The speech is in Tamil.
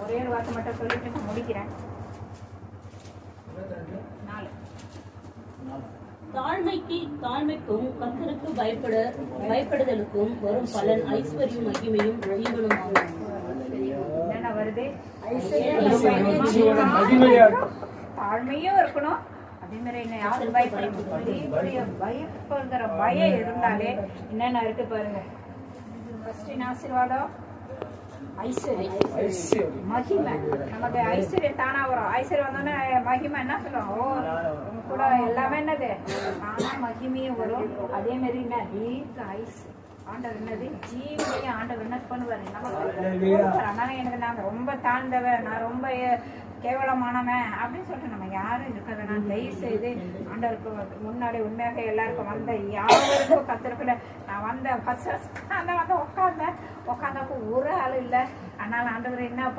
ஒரே ஒரு வார்த்தை மட்டும் சொல்லிட்டு நான் முடிக்கிறேன். 4 தாழ்மைக்கும் கர்த்தருக்கு பயப்படுதலுக்கும் வரும் பலன் ஐஸ்வர்யம் மகிமையும் ஜீவனும் ஆகும். என்னென்ன வருது? தாழ்மையும் இருக்கணும். அதே மாதிரி என்ன யாரும் பயப்படணும். பயப்படுகிற பயம் இருந்தாலே என்னென்ன இருக்கு பாருங்க. ஃபர்ஸ்ட் ஆசீர்வாதம், ஐஸ்வர்யம், மகிமை. நமக்கு ஐஸ்வர்யம் தானா வரும். ஐஸ்வர்யம் வந்தோடனே மகிமை என்ன சொல்லுவோம்? கூட எல்லாமே என்னது தானா மகிமையும் வரும். அதே மாதிரி என்ன தீர்க்க ஐஸ் ஆண்டவர் என்னது ஜீவனையும் ஆண்டவர் என்ன பண்ணுவாரு நமக்கு. அதனால எனக்கு நான் ரொம்ப தாழ்ந்தவன், நான் ரொம்ப கேவலமானவன் அப்படின்னு சொல்லிட்டு நம்ம யாரும் இருக்க வேணாம். தயவு செய்து ஆண்டவருக்கு முன்னாடி உண்மையாக எல்லாருக்கும் வந்த யாருக்கும் கத்திருக்கல. நான் வந்த ஃபர்ஸ்ட் அந்த உட்காந்தப்போ ஒரு ஆள் இல்லை. அதனால ஆண்டவர் என்ன